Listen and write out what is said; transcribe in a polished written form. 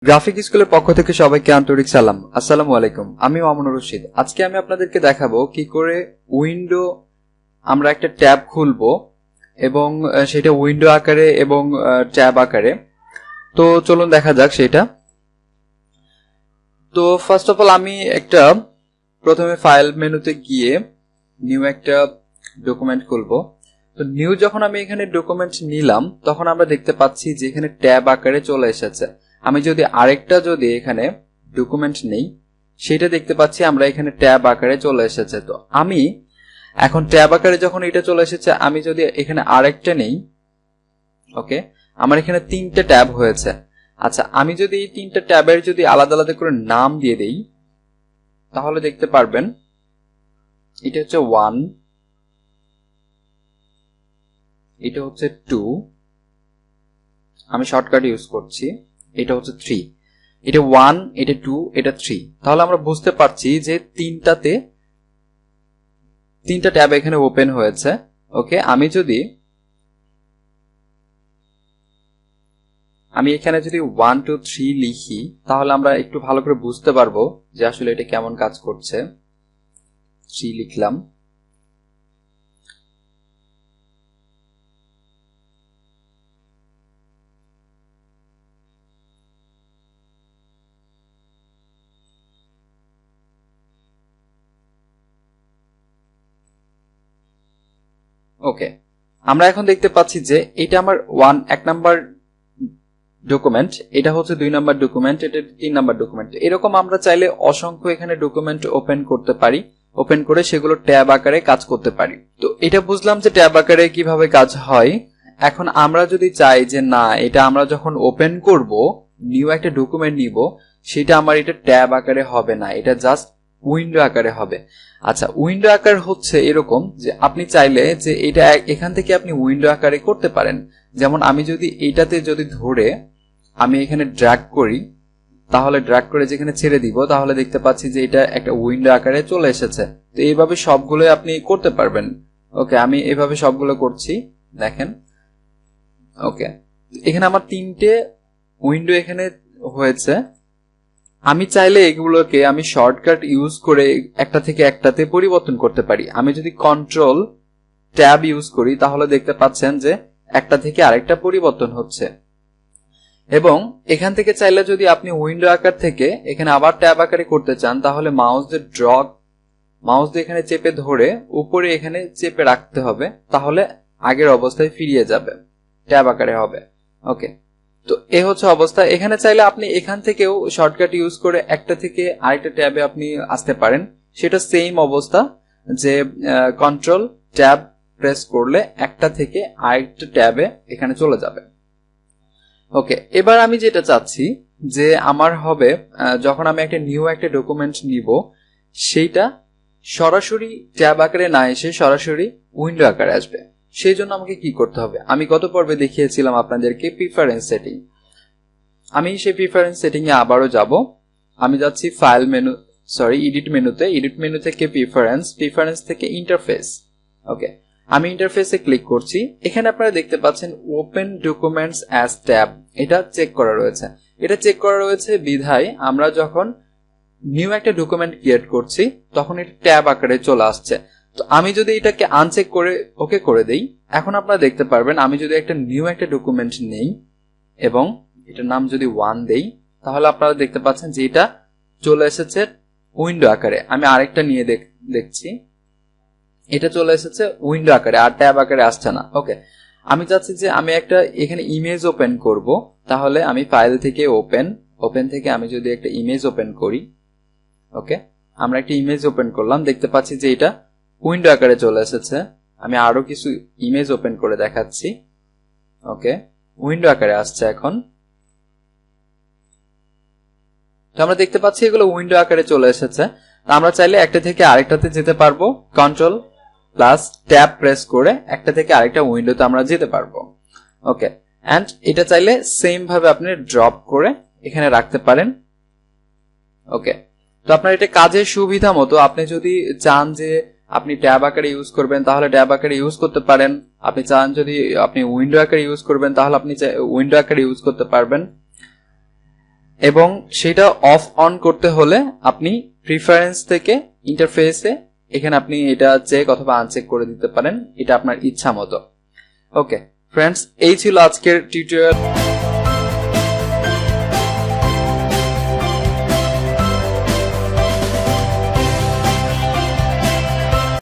Graphic স্কুলের পক্ষ থেকে সবাইকে আন্তরিক সালাম। আসসালামু আলাইকুম। আমি মামুনুর রশিদ। আজকে আমি আপনাদেরকে দেখাবো কি করে উইন্ডো আমরা একটা ট্যাব খুলবো এবং সেটা উইন্ডো আকারে এবং ট্যাব আকারে। তো চলুন দেখা যাক সেটা। তো ফার্স্ট অফ অল আমি একটা প্রথমে ফাইল মেনুতে গিয়ে নিউ একটা ডকুমেন্ট খুলবো। তো নিউ যখন আমি এখানে ডকুমেন্ট নিলাম তখন আমরা দেখতে পাচ্ছি যে এখানে ট্যাব আকারে চলে এসেছে। আমি যদি আরেকটা এখানে ডকুমেন্ট নেই সেটা দেখতে পাচ্ছি আমরা এখানে ট্যাব আকারে চলে এসেছে। তো আমি এখন ট্যাব আকারে যখন এটা চলে এসেছে আমি যদি এখানে আরেকটা নেই, ওকে, আমার এখানে তিনটা ট্যাব হয়েছে। আচ্ছা, আমি যদি এই তিনটা ট্যাবের যদি আলাদা আলাদা করে নাম দিয়ে দেই তাহলে দেখতে পারবেন এটা হচ্ছে 1, এটা হচ্ছে 2, আমি শর্টকাট ইউজ করছি, এটা হচ্ছে 3, এটা 1, এটা 2, এটা 3। তাহলে আমরা বুঝতে পারছি যে তিনটা ট্যাব এখানে ওপেন হয়েছে। ওকে, আমি এখানে যদি 1 2 3 লিখি তাহলে আমরা একটু ভালো করে বুঝতে পারবো যে আসলে এটা কেমন কাজ করছে। 3 লিখলাম, ওকে। আমরা এখন দেখতে পাচ্ছি যে এটা আমার 1 নাম্বার ডকুমেন্ট, এটা হচ্ছে 2 নাম্বার ডকুমেন্ট, এটা 3 নাম্বার ডকুমেন্ট। এরকম আমরা চাইলে অসংখ্য এখানে ডকুমেন্ট ওপেন করতে পারি, ওপেন করে সেগুলো ট্যাব আকারে কাজ করতে পারি। তো এটা বুঝলাম যে ট্যাব আকারে কিভাবে কাজ হয়। এখন আমরা যদি চাই যে না, এটা আমরা যখন ওপেন করব নিউ একটা ডকুমেন্ট নিব, সেটা আমার এটা ট্যাব আকারে হবে না, এটা জাস্ট উইন্ডো আকারে হবে। আচ্ছা, উইন্ডো আকার হচ্ছে এরকম যে আপনি চাইলে যে এটা এখান থেকে আপনি উইন্ডো আকারে করতে পারেন। যেমন আমি যদি এটাতে ধরে আমি এখানে ড্র্যাগ করি, তাহলে ড্র্যাগ করে যেখানে ছেড়ে দিব তাহলে দেখতে পাচ্ছি যে এটা একটা উইন্ডো আকারে চলে এসেছে। তো এইভাবে সবগুলো আপনি করতে পারবেন। ওকে, আমি এইভাবে সবগুলো করছি, দেখেন। ওকে, এখানে আমার 3টে উইন্ডো এখানে হয়েছে। আমি চাইলে এগুলোকে আমি শর্টকাট ইউজ করে একটা থেকে একটাতে পরিবর্তন করতে পারি। আমি যদি কন্ট্রোল ট্যাব ইউজ করি তাহলে দেখতে পাচ্ছেন যে একটা থেকে আরেকটা পরিবর্তন হচ্ছে। এবং এখান থেকে চাইলে যদি আপনি উইন্ডো আকার থেকে এখানে আবার ট্যাব আকারে করতে চান তাহলে মাউস দিয়ে এখানে চেপে ধরে উপরে এখানে চেপে রাখতে হবে, তাহলে আগের অবস্থায় ফিরিয়ে যাবে, ট্যাব আকারে হবে। ওকে, তো এই হচ্ছে অবস্থা। এখানে চাইলে আপনি এখান থেকেও শর্টকাট ইউজ করে একটা থেকে আরেকটা ট্যাবে আপনি আসতে পারেন, সেটা সেম অবস্থা যে কন্ট্রোল ট্যাব প্রেস করলে একটা থেকে আরেকটা ট্যাবে এখানে চলে যাবে। ওকে, এবার আমি যেটা চাচ্ছি যে আমার হবে যখন আমি একটা নিউ একটা ডকুমেন্ট নিব সেইটা সরাসরি ট্যাব আকারে না এসে সরাসরি উইন্ডো আকারে আসবে। সেই জন্য আমাকে কি করতে হবে, আমি গত পর্বে দেখিয়েছিলাম আপনাদেরকে প্রিফারেন্স সেটিং। আমি সেই প্রিফারেন্স সেটিং এ আবারও যাব। আমি যাচ্ছি ফাইল মেনু, এডিট মেনুতে, এডিট মেনু থেকে প্রিফারেন্স থেকে ইন্টারফেস। ওকে, আমি ইন্টারফেসে ক্লিক করছি। এখানে আপনারা দেখতে পাচ্ছেন ওপেন ডকুমেন্টস অ্যাজ ট্যাব, এটা চেক করা রয়েছে। এটা চেক করা রয়েছে বিধায় আমরা যখন নিউ একটা ডকুমেন্ট ক্রিয়েট করছি তখন এটা ট্যাব আকারে চলে আসছে। তো আমি যদি এটাকে আনচেক করে ওকে করে দেই, এখন আপনারা দেখতে পারবেন আমি যদি একটা নিউ একটা ডকুমেন্ট নেই এবং এটার নাম যদি 1 দেই তাহলে আপনারা দেখতে পাচ্ছেন যে এটা চলে এসেছে উইন্ডো আকারে। আমি আরেকটা নিয়ে দেখছি, এটা চলে এসেছে উইন্ডো আকারে, আর ট্যাব আকারে আসছে না। ওকে, আমি চাচ্ছি যে আমি একটা এখানে ইমেজ ওপেন করব, তাহলে আমি ফাইল থেকে ওপেন থেকে আমি যদি একটা ইমেজ ওপেন করি, ওকে, আমরা একটা ইমেজ ওপেন করলাম, দেখতে পাচ্ছি যে এটা উইন্ডো আকারে চলে এসেছে। আমি আরো কিছু ইমেজ ওপেন করে দেখাচ্ছি। ওকে, উইন্ডো আকারে আসছে এখন। তো আমরা দেখতে পাচ্ছি এগুলো উইন্ডো আকারে চলে এসেছে। আমরা চাইলে একটা থেকে আরেকটাতে যেতে পারবো, কন্ট্রোল প্লাস ট্যাব প্রেস করে একটা থেকে আরেকটা উইন্ডোতে আমরা যেতে পারবো। ওকে, এন্ড এটা চাইলে সেম ভাবে আপনি ড্রপ করে এখানে রাখতে পারেন। ওকে, তো আপনার এটা কাজের সুবিধা মতো আপনি যদি চান যে আপনি ট্যাব আকারে ইউজ করবেন তাহলে ট্যাব আকারে ইউজ করতে পারেন। আপনি চান যদি আপনি উইন্ডো আকারে ইউজ করবেন তাহলে আপনি উইন্ডো আকারে ইউজ করতে পারবেন। এবং সেটা অফ অন করতে হলে আপনি প্রিফারেন্স থেকে ইন্টারফেসে এখানে আপনি এটা চেক অথবা আনচেক করে দিতে পারেন, এটা আপনার ইচ্ছা মতো। ওকে ফ্রেন্ডস, এই ছিল আজকের টিউটোরিয়াল।